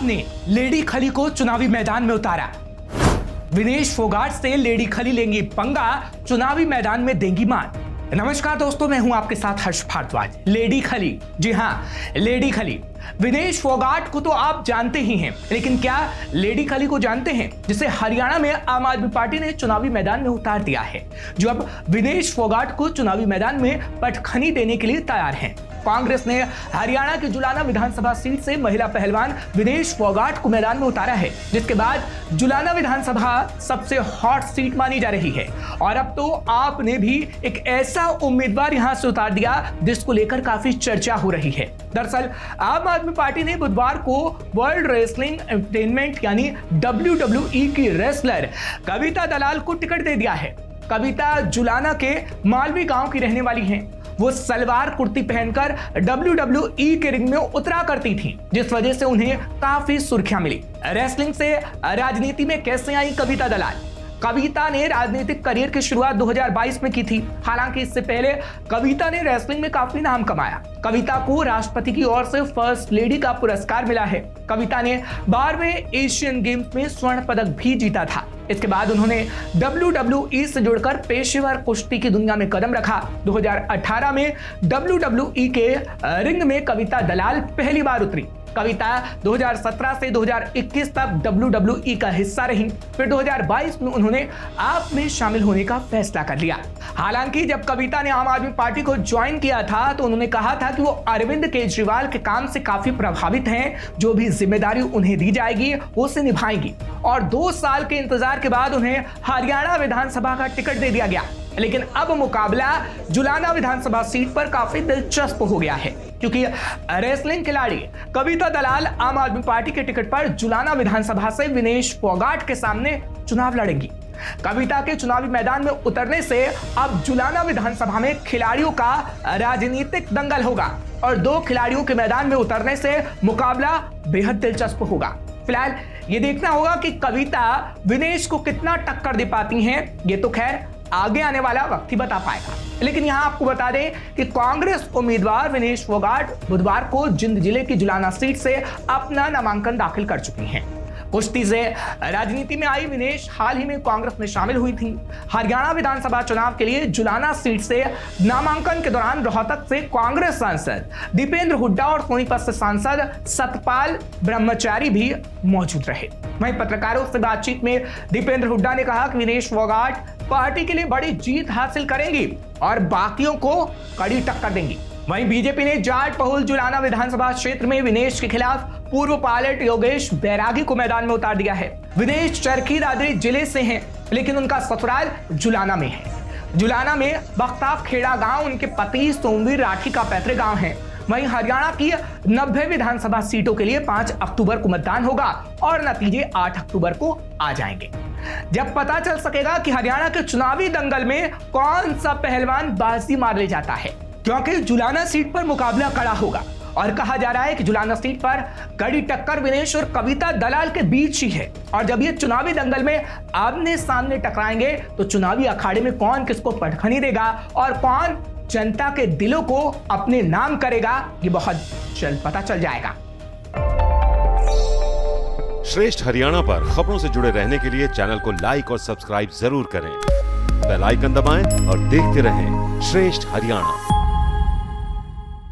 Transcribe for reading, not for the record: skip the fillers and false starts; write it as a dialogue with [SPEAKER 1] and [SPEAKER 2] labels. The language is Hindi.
[SPEAKER 1] ने लेडी खली को चुनावी मैदान में उतारा। विनेश फोगाट से लेडी खली लेंगी पंगा, चुनावी मैदान में देंगी मात। नमस्कार दोस्तों, मैं हूं आपके साथ हर्ष भारद्वाज। लेडी खली, जी हां, लेडी खली। विनेश फोगाट को तो आप जानते ही हैं, लेकिन क्या लेडी खली को जानते हैं, जिसे हरियाणा में आम आदमी पार्टी ने चुनावी मैदान में उतार दिया है, जो अब विनेश फोगाट को चुनावी मैदान में पटखनी देने के लिए तैयार हैं। कांग्रेस ने हरियाणा की जुलाना विधानसभा सीट से महिला पहलवान विनेश फोगाट को मैदान में उतारा है, जिसके बाद जुलाना विधानसभा सबसे हॉट सीट मानी जा रही है। और अब तो आपने भी एक ऐसा उम्मीदवार यहां से उतार दिया जिसको लेकर काफी चर्चा हो रही है। दरअसल आम आदमी पार्टी ने बुधवार को वर्ल्ड रेसलिंग एंटरटेनमेंट यानी WWE की रेसलर कविता दलाल को टिकट दे दिया है। कविता जुलाना के मालवी गांव की रहने वाली हैं। वो सलवार कुर्ती पहनकर WWE के रिंग में उतरा करती थी, जिस वजह से उन्हें काफी सुर्खियां मिली। रेसलिंग से राजनीति में कैसे आई कविता दलाल? कविता ने राजनीतिक करियर की शुरुआत 2022 में की थी। हालांकि इससे पहले कविता ने रेसलिंग में काफी नाम कमाया। कविता को राष्ट्रपति की ओर से फर्स्ट लेडी का पुरस्कार मिला है। कविता ने 12वें एशियन गेम्स में स्वर्ण पदक भी जीता था। इसके बाद उन्होंने WWE से जुड़कर पेशेवर कुश्ती की दुनिया में कदम रखा। 2018 में WWE के रिंग में कविता दलाल पहली बार उतरी। कविता 2017 से 2021 तक WWE का हिस्सा रही। फिर 2022 में उन्होंने आप में शामिल होने का फैसला कर लिया। हालांकि जब कविता ने आम आदमी पार्टी को ज्वाइन किया था तो उन्होंने कहा था कि वो अरविंद केजरीवाल के काम से काफी प्रभावित हैं। जो भी जिम्मेदारी उन्हें दी जाएगी वो उसे निभाएंगी। और 2 साल के इंतजार के बाद उन्हें हरियाणा विधानसभा का टिकट दे दिया गया। लेकिन अब मुकाबला जुलाना विधानसभा सीट पर काफी दिलचस्प हो गया है, क्योंकि रेसलिंग खिलाड़ी कविता दलाल आम आदमी पार्टी के टिकट पर जुलाना विधानसभा से विनेश फोगाट के सामने चुनाव लड़ेंगी। कविता के चुनावी मैदान में उतरने से अब जुलाना विधानसभा में खिलाड़ियों का राजनीतिक दंगल होगा और 2 खिलाड़ियों के मैदान में उतरने से मुकाबला बेहद दिलचस्प होगा। फिलहाल ये देखना होगा कि कविता विनेश को कितना टक्कर दे पाती हैं। ये तो खैर आगे आने वाला वक्त ही बता पाएगा। लेकिन यहां आपको बता दें कि कांग्रेस उम्मीदवार विनेश फोगाट बुधवार को जिंद जिले की जुलाना सीट से अपना नामांकन दाखिल कर चुकी हैं। कुश्ती से राजनीति में आई विनेश हाल ही में कांग्रेस में शामिल हुई थी। हरियाणा विधानसभा चुनाव के लिए जुलाना सीट से नामांकन के दौरान रोहतक से कांग्रेस सांसद दीपेंद्र हुड्डा और सोनीपत से सांसद सतपाल ब्रह्मचारी भी मौजूद रहे। वहीं पत्रकारों से बातचीत में दीपेंद्र हुड्डा ने कहा कि विनेश फोगाट पार्टी के लिए बड़ी जीत हासिल करेंगी और बाकियों को कड़ी टक्कर देंगी। वहीं बीजेपी ने जाट बहुल जुलाना विधानसभा क्षेत्र में विनेश के खिलाफ पूर्व पायलट योगेश बैरागी को मैदान में उतार दिया है। विनेश चरखी दादरी जिले से हैं, लेकिन उनका ससुराल जुलाना में है। जुलाना में बख्ताब खेड़ा गांव उनके पति सोमवीर राठी का पैतृक गांव है। वहीं हरियाणा की 90 विधानसभा सीटों के लिए 5 अक्टूबर को मतदान होगा और नतीजे 8 अक्टूबर को आ जाएंगे। जब पता चल सकेगा कि हरियाणा के चुनावी दंगल में कौन सा पहलवान बाजी मार ले जाता है, क्योंकि जुलाना सीट पर मुकाबला कड़ा होगा और कहा जा रहा है कि जुलाना सीट पर कड़ी टक्कर विनेश और कविता दलाल के बीच ही है। और जब ये चुनावी दंगल में आमने सामने टकराएंगे तो चुनावी अखाड़े में कौन किसको पटखनी देगा और कौन जनता के दिलों को अपने नाम करेगा, ये बहुत जल्द पता चल जाएगा।
[SPEAKER 2] श्रेष्ठ हरियाणा पर खबरों से जुड़े रहने के लिए चैनल को लाइक और सब्सक्राइब जरूर करें। बेल आइकन दबाएं और देखते रहें श्रेष्ठ हरियाणा।